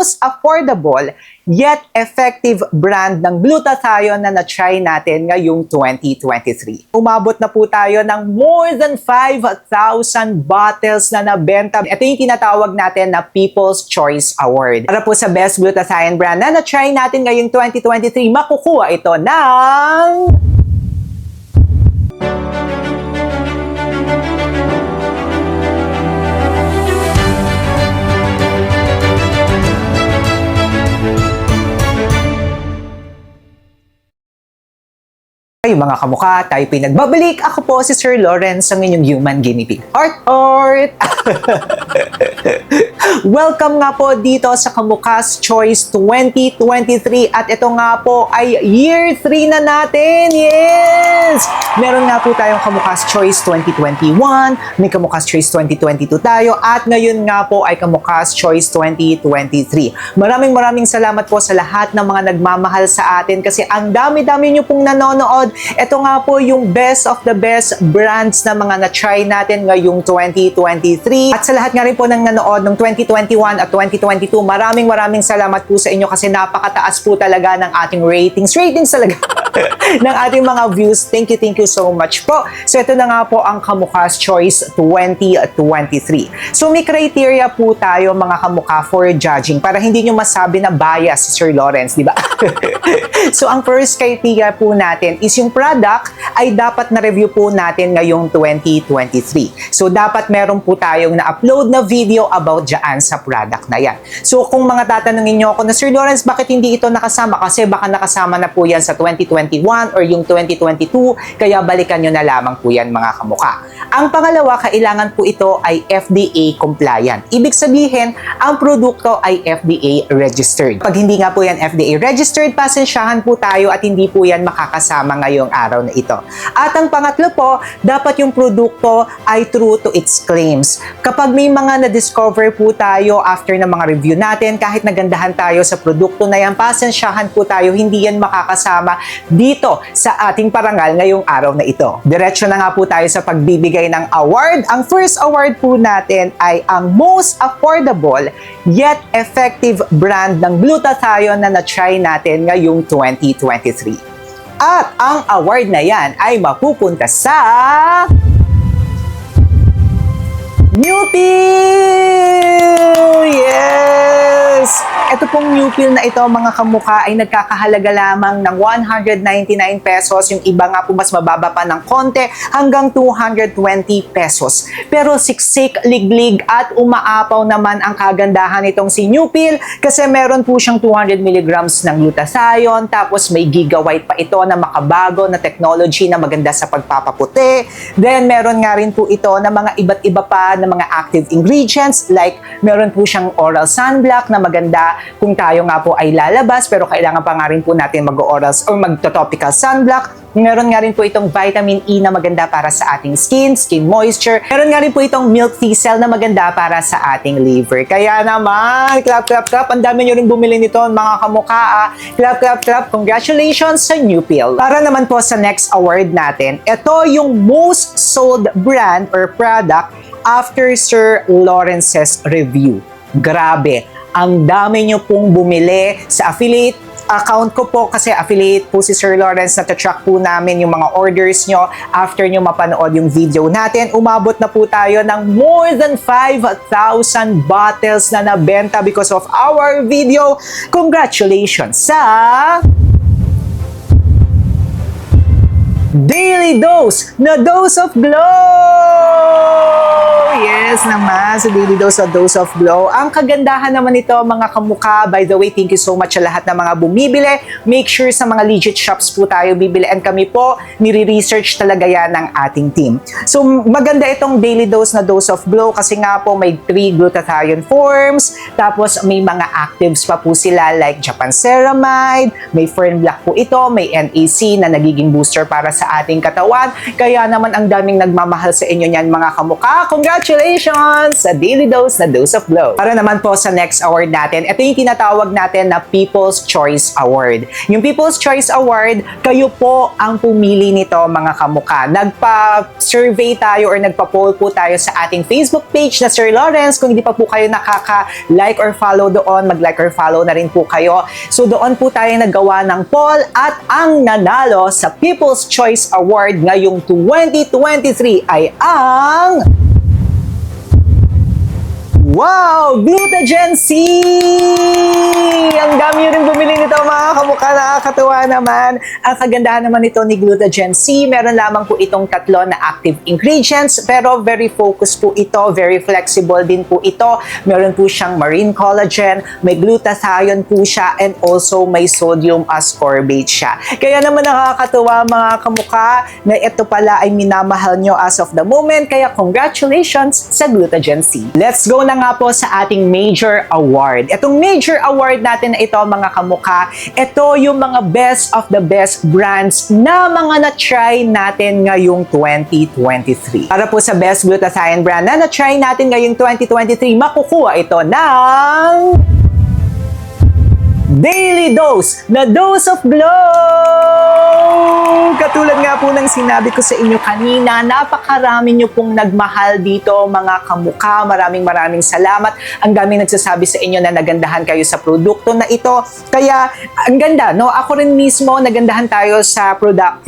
most affordable yet effective brand ng glutathione na na-try natin ngayong 2023. Umabot na po tayo ng more than 5,000 bottles na nabenta. Ito yung tinatawag natin na People's Choice Award. Para po sa best glutathione brand na na-try natin ngayong 2023, makukuha ito ng... Ay, mga kamukha, tayo pinagbabalik. Ako po si Sir Lawrence, ang inyong human guinea pig. Art! Welcome nga po dito sa Kamukha's Choice 2023 at ito nga po ay year 3 na natin. Yes! Meron nga po tayong Kamukha's Choice 2021, may Kamukha's Choice 2022 tayo at ngayon nga po ay Kamukha's Choice 2023. Maraming salamat po sa lahat ng mga nagmamahal sa atin kasi ang dami-dami nyo pong nanonood. Ito nga po yung best of the best brands na mga na-try natin ngayong 2023. At sa lahat nga rin po ng nanood ng 2021 at 2022, maraming salamat po sa inyo kasi napakataas po talaga ng ating ratings. Ratings talaga ng ating mga views. Thank you so much po. So ito na nga po ang Kamukha's Choice 2023. So may criteria po tayo mga kamukha for judging para hindi nyo masabi na bias si Sir Lawrence, di ba? So ang first criteria po natin is yung product ay dapat na-review po natin ngayong 2023. So dapat meron po tayong na-upload na video about dyan sa product na yan. So kung mga tatanungin nyo ako na Sir Lawrence, bakit hindi ito nakasama? Kasi baka nakasama na po yan sa 2021 or yung 2022, kaya balikan nyo na lamang po yan mga kamukha. Ang pangalawa, kailangan po ito ay FDA compliant. Ibig sabihin, ang produkto ay FDA registered. Pag hindi nga po yan FDA registered, pasensyahan po tayo at hindi po yan makakasama ngayong araw na ito. At ang pangatlo po, dapat yung produkto ay true to its claims. Kapag may mga na-discover po tayo after ng mga review natin, kahit nagandahan tayo sa produkto na yan, pasensyahan po tayo, hindi yan makakasama dito sa ating parangal ngayong araw na ito. Diretso na nga po tayo sa pagbibigay ng award. Ang first award po natin ay ang most affordable yet effective brand ng glutathione na na-try natin ngayong 2023. At ang award na yan ay mapupunta sa Newpil! Yes! Ito pong Newpil na ito mga kamukha ay nagkakahalaga lamang ng 199 pesos. Yung iba nga po mas mababa pa ng konti hanggang 220 pesos. Pero siksik, liglig at umaapaw naman ang kagandahan nitong si Newpil kasi meron po siyang 200 mg ng glutathione tapos may gigabyte pa ito na makabago na technology na maganda sa pagpapaputi. Then meron nga rin po ito na mga iba't iba pa na mga active ingredients like meron po siyang oral sunblock na maganda kung tayo nga po ay lalabas pero kailangan pa nga rin po natin mag-oral or magto-topical sunblock. Meron nga rin po itong vitamin E na maganda para sa ating skin moisture. Meron nga rin po itong milk thistle na maganda para sa ating liver. Kaya naman, clap. Ang dami nyo rin bumili nito mga kamukha. Clap. Congratulations sa Newpil. Para naman po sa next award natin, ito yung most sold brand or product after Sir Lawrence's review. Grabe, ang dami nyo pong bumili sa affiliate account ko po kasi affiliate po si Sir Lawrence na track po namin yung mga orders nyo after nyo mapanood yung video natin. Umabot na po tayo ng more than 5,000 bottles na nabenta because of our video. Congratulations sa Daily Dose na Dose of Glow! Yes naman, sa Daily Dose of Dose of Glow. Ang kagandahan naman nito mga kamukha, by the way, thank you so much sa lahat ng mga bumibili. Make sure sa mga legit shops po tayo bibili and kami po, nire-research talaga yan ng ating team. So maganda itong Daily Dose na Dose of Glow kasi nga po may 3 glutathione forms, tapos may mga actives pa po sila like Japan Ceramide, may Fern Black po ito, may NAC na nagiging booster para sa ating katawan. Kaya naman ang daming nagmamahal sa inyo niyan mga kamukha. Congratulations! congratulations sa Daily Dose na Dose of Glow. Para naman po sa next award natin, ito yung tinatawag natin na People's Choice Award. Yung People's Choice Award, kayo po ang pumili nito mga kamuka. Nagpa-survey tayo or nagpa-poll po tayo sa ating Facebook page na Sir Lawrence. Kung hindi pa po kayo nakaka-like or follow doon, mag-like or follow na rin po kayo. So doon po tayo naggawa ng poll at ang nanalo sa People's Choice Award ngayong 2023 ay ang... Wow! Glutagen C! Ang dami rin bumili nito mga kamukha, nakakatuwa naman. Ang kagandahan naman nito ni Glutagen C, meron lamang po itong 3 na active ingredients, pero very focused po ito, very flexible din po ito. Meron po siyang marine collagen, may glutathione po siya, and also may sodium ascorbate siya. Kaya naman nakakatuwa mga kamukha na ito pala ay minamahal nyo as of the moment, kaya congratulations sa Glutagen C. Let's go na nga po sa ating major award. Itong major award natin na ito mga kamukha, ito yung mga best of the best brands na mga na-try natin ngayong 2023. Para po sa best glutathione brand na na-try natin ngayong 2023, makukuha ito ng Daily Dose na Dose of Glow! Katulad nga po ng sinabi ko sa inyo kanina, napakarami nyo pong nagmahal dito mga kamukha. Maraming salamat. Ang daming nagsasabi sa inyo na nagandahan kayo sa produkto na ito. Kaya, ang ganda, no? Ako rin mismo, nagandahan tayo sa product.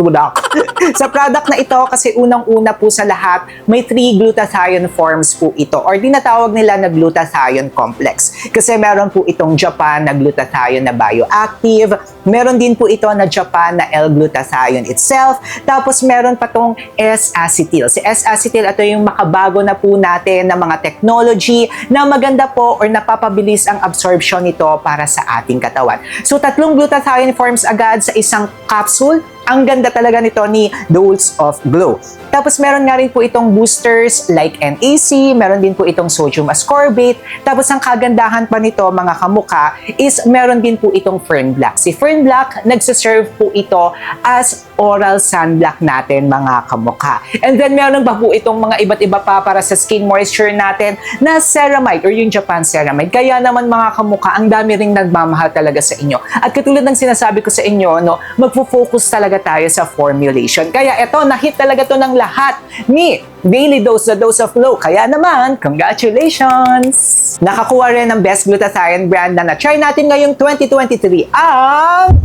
Sa product na ito kasi unang-una po sa lahat, may 3 glutathione forms po ito or tinatawag nila na glutathione complex. Kasi meron po itong Japan na glutathione na bioactive, meron din po ito na Japan na L-glutathione itself, tapos meron pa tong S-acetyl. Si S-acetyl, ito yung makabago na po natin na mga technology na maganda po or napapabilis ang absorption nito para sa ating katawan. So, 3 glutathione forms agad sa isang capsule. Ang ganda talaga nito ni Dose of Glow. Tapos meron nga rin po itong boosters like NAC, meron din po itong sodium ascorbate. Tapos ang kagandahan pa nito mga kamuka is meron din po itong Fern Black. Si Fern Black, nagsiserve po ito as oral sunblock natin mga kamuka. And then meron pa po itong mga iba't iba pa para sa skin moisture natin na ceramide or yung Japan ceramide. Kaya naman mga kamuka, ang dami ring nagmamahal talaga sa inyo. At katulad ng sinasabi ko sa inyo, no, magfo-focus talaga tayo sa formulation. Kaya ito, na-hit talaga to ng lahat ni Daily Dose, the Dose of Glow. Kaya naman, congratulations! Nakakuha rin ng Best Glutathione brand na na-try natin ngayong 2023 ang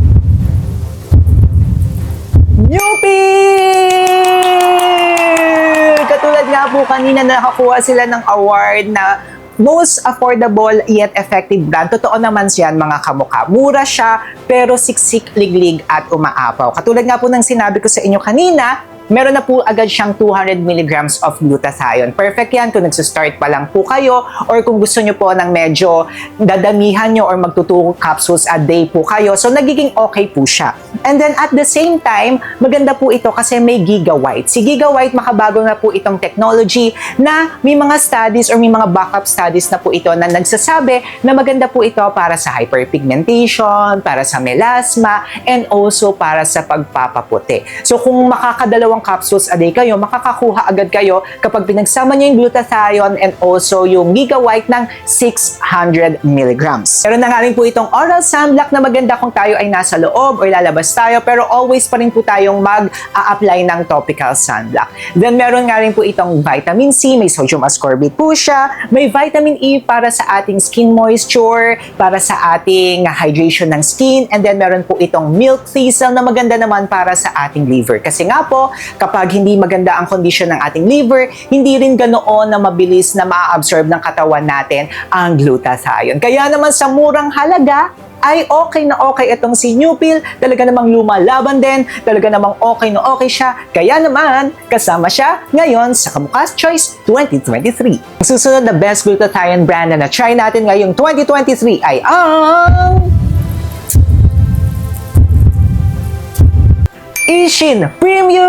Newpil! Katulad nga po kanina, nakakuha sila ng award na most affordable yet effective brand. Totoo naman siyan mga kamukha. Mura siya, pero siksik, liglig at umaapaw. Katulad nga po ng sinabi ko sa inyo kanina, meron na po agad siyang 200 mg of glutathione. Perfect yan kung nagsistart pa lang po kayo or kung gusto nyo po ng medyo dadamihan nyo or magtuturo capsules a day po kayo. So, nagiging okay po siya. And then, at the same time, maganda po ito kasi may Giga White. Si Giga White, makabago na po itong technology na may mga studies or may mga backup studies na po ito na nagsasabi na maganda po ito para sa hyperpigmentation, para sa melasma, and also para sa pagpapaputi. So, kung makakadalawang capsules a day kayo, makakakuha agad kayo kapag pinagsama nyo yung glutathione and also yung Giga White ng 600 mg. Meron na nga rin po itong oral sunblock na maganda kung tayo ay nasa loob or lalabas tayo, pero always pa rin po tayong mag-a-apply ng topical sunblock. Then meron nga rin po itong vitamin C, may sodium ascorbate po siya, may vitamin E para sa ating skin moisture, para sa ating hydration ng skin, and then meron po itong milk thistle na maganda naman para sa ating liver. Kasi nga po, kapag hindi maganda ang kondisyon ng ating liver, hindi rin ganoon na mabilis na ma-absorb ng katawan natin ang glutathione. Kaya naman sa murang halaga, ay okay na okay itong si Newpil. Talaga namang lumalaban din. Talaga namang okay na okay siya. Kaya naman, kasama siya ngayon sa Kamukha's Choice 2023. Ang susunod na best glutathione brand na na-try natin ngayong 2023 ay ang Ishin Premium!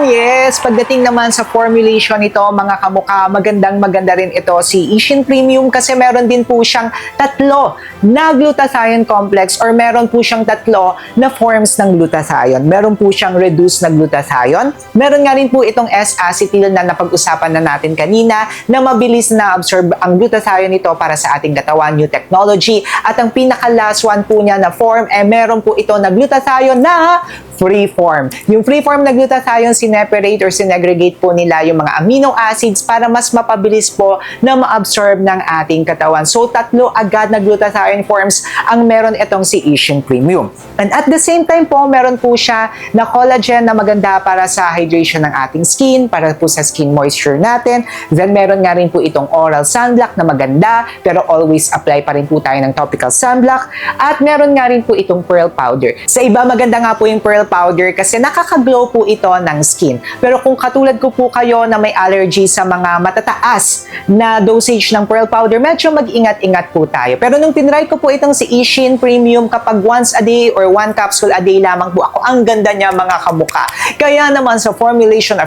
Yes! yes, pagdating naman sa formulation nito, mga kamukha, maganda rin ito si Ishin Premium kasi meron din po siyang tatlo na glutathione complex or meron po siyang tatlo na forms ng glutathione. Meron po siyang reduced na glutathione. Meron nga rin po itong S-acetyl na napag-usapan na natin kanina na mabilis na absorb ang glutathione nito para sa ating katawan, new technology. At ang pinaka-last one po niya na form, meron po ito na glutathione na free form. Yung free form na glutathione, sineparate or sinegregate po nila yung mga amino acids para mas mapabilis po na ma-absorb ng ating katawan. So, tatlo agad na glutathione forms ang meron itong si Ishin Premium. And at the same time po, meron po siya na collagen na maganda para sa hydration ng ating skin, para po sa skin moisture natin. Then, meron nga rin po itong oral sunblock na maganda, pero always apply pa rin po tayo ng topical sunblock. At meron nga rin po itong pearl powder. Sa iba, maganda nga po yung pearl powder kasi nakaka-glow po ito ng skin. Pero kung katulad ko po kayo na may allergy sa mga matataas na dosage ng pearl powder, medyo mag-ingat-ingat po tayo. Pero nung tinry ko po itong si Ishin Premium, kapag once a day or 1 capsule a day lamang po ako, ang ganda niya mga kamukha. Kaya naman sa formulation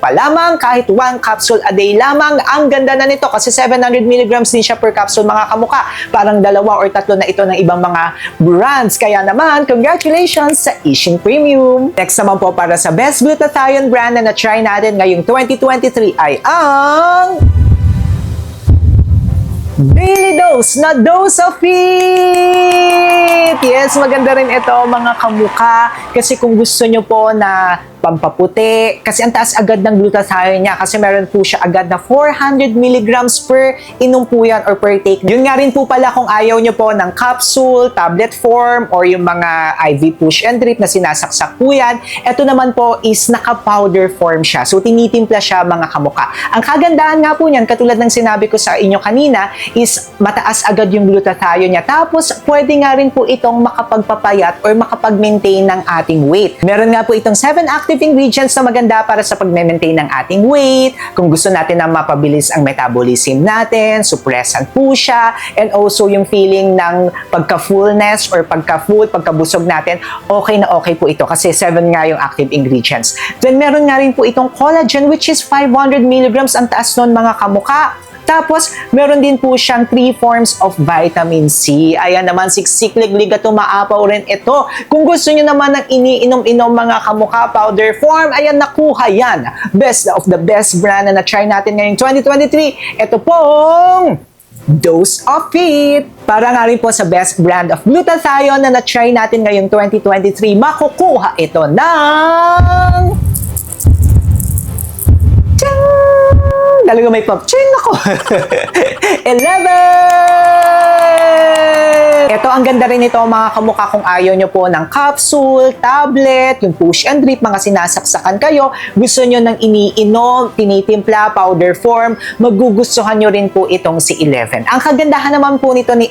pa lamang, kahit 1 capsule a day lamang, ang ganda na nito kasi 700 mg din siya per capsule mga kamukha. Parang 2 or 3 na ito ng ibang mga brands. Kaya naman, congratulations sa Ishin Premium. Next naman po para sa best glutathione brand na na-try natin ngayong 2023 ay ang Daily Dose na Dose of It! Yes, maganda rin ito mga kamukha kasi kung gusto nyo po na pampaputi, kasi ang taas agad ng glutathione niya kasi meron po siya agad na 400 mg per inom po yan or per take. Yun nga rin po pala kung ayaw nyo po ng capsule, tablet form, or yung mga IV push and drip na sinasaksak po yan. Ito naman po is naka-powder form siya. So, tinitimpla siya mga kamukha. Ang kagandahan nga po niyan, katulad ng sinabi ko sa inyo kanina, is mataas agad yung glutathione niya. Tapos, pwede nga rin po itong makapagpapayat or makapag-maintain ng ating weight. Meron nga po itong 7 active ingredients na maganda para sa pag-maintain ng ating weight. Kung gusto natin na mapabilis ang metabolism natin, suppressant po siya, and also yung feeling ng pagka-fullness or pagka-full, pagkabusog natin, okay na okay po ito kasi 7 nga yung active ingredients. Then meron nga rin po itong collagen which is 500 mg, ang taas nun mga kamukha. Tapos, meron din po siyang 3 forms of vitamin C. Ayan naman, siksik-liglig at umaapaw rin ito. Kung gusto nyo naman ng iniinom-inom mga kamukha powder form, ayan, nakuha yan. Best of the best brand na na-try natin ngayong 2023. Ito pong Dose of It. Para nga rin po sa best brand of glutathione na na-try natin ngayong 2023, makukuha ito ng talaga may pop-chain ako. 11! Ito, ang ganda rin ito mga kamukha kung ayaw nyo po ng capsule, tablet, yung push and drip, mga sinasaksakan kayo, gusto nyo ng iniinom, tinitimpla, powder form, magugustuhan nyo rin po itong si 11. Ang kagandahan naman po nito ni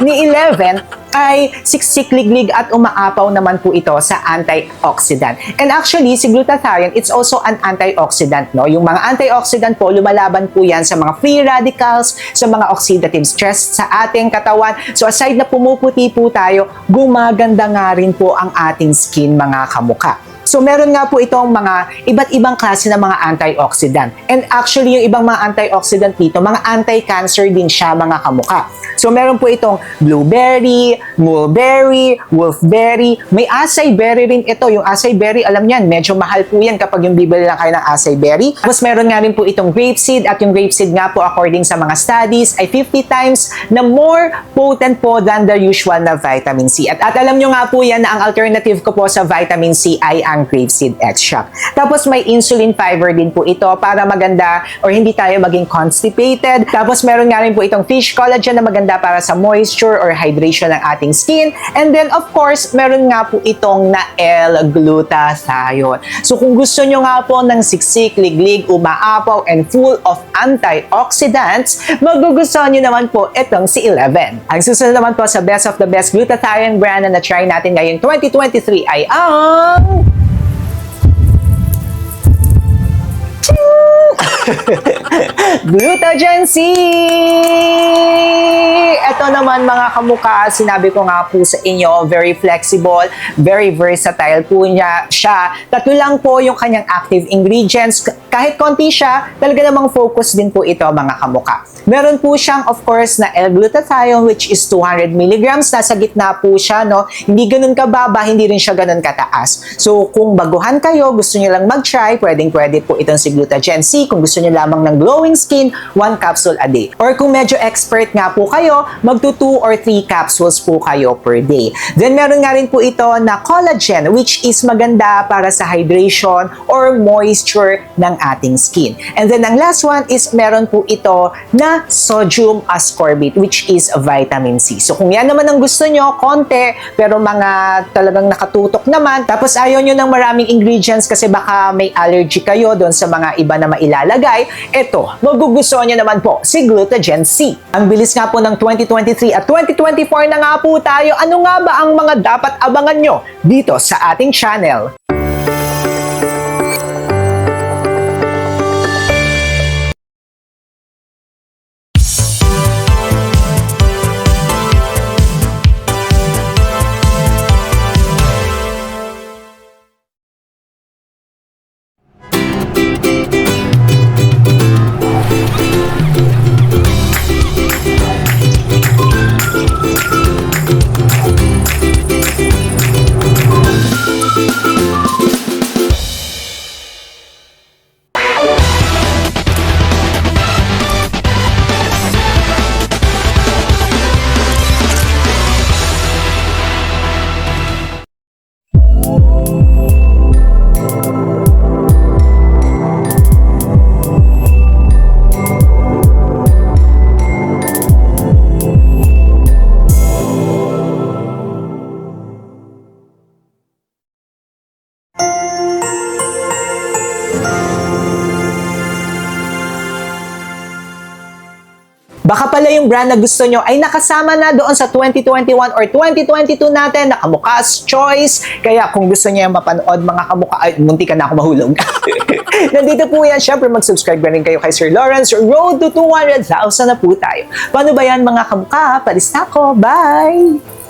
ni 11, ay siksik-liglig at umaapaw naman po ito sa antioxidant. And actually, si glutathione, it's also an antioxidant, no? Yung mga antioxidant po, lumalaban po yan sa mga free radicals, sa mga oxidative stress sa ating katawan. So aside na pumuputi po tayo, gumaganda nga rin po ang ating skin mga kamukha. So, meron nga po itong mga iba't ibang klase ng mga antioxidant. And actually, yung ibang mga antioxidant dito, mga anti-cancer din siya mga kamukha. So, meron po itong blueberry, mulberry, wolfberry, may acai berry rin ito. Yung acai berry, alam niyan, medyo mahal po yan kapag yung bibili lang kayo ng acai berry. Tapos, meron nga rin po itong grapeseed at yung grapeseed nga po according sa mga studies ay 50 times na more potent po than the usual na vitamin C. At alam nyo nga po yan na ang alternative ko po sa vitamin C ay ang grapeseed extract. Tapos may insulin fiber din po ito para maganda or hindi tayo maging constipated. Tapos meron nga rin po itong fish collagen na maganda para sa moisture or hydration ng ating skin. And then of course, meron nga po itong na L-glutathione. So kung gusto nyo nga po ng siksik, liglig, umaapaw, and full of antioxidants, magugustuhan nyo naman po itong si 11. Ang susunod naman po sa best of the best glutathione brand na na-try natin ngayong 2023 ay ang Glutagen C! Ito naman mga kamukha, sinabi ko nga po sa inyo, very flexible, very versatile po niya siya. Tatlo lang po yung kanyang active ingredients. Kahit konti siya, talaga namang focus din po ito mga kamukha. Meron po siyang of course na L-glutathione which is 200 mg. Nasa gitna po siya, no? Hindi ganun kababa, hindi rin siya ganun kataas. So kung baguhan kayo, gusto niyo lang mag-try, pwedeng-pwede po itong si Glutagen C. Kung gusto niyo lamang ng glowing skin, 1 capsule a day. Or kung medyo expert nga po kayo, magto 2 or 3 capsules po kayo per day. Then meron nga rin po ito na collagen which is maganda para sa hydration or moisture ng ating skin. And then ang last one is meron po ito na sodium ascorbate which is vitamin C. So kung yan naman ang gusto nyo, konti, pero mga talagang nakatutok naman, tapos ayaw nyo ng maraming ingredients kasi baka may allergy kayo doon sa mga iba na mailalagay, eto, magugustuhan nyo naman po si Glutagen C. Ang bilis nga po ng 2023 at 2024 na nga po tayo. Ano nga ba ang mga dapat abangan nyo dito sa ating channel? Baka pala yung brand na gusto nyo ay nakasama na doon sa 2021 or 2022 natin na Kamukha's Choice. Kaya kung gusto nyo yung mapanood mga kamukha, ay, munti ka na ako mahulog. Nandito po yan. Siyempre, mag-subscribe na rin kayo kay Sir Lawrence. Road to 200,000 na po tayo. Paano ba yan mga kamukha? Palista ko. Bye!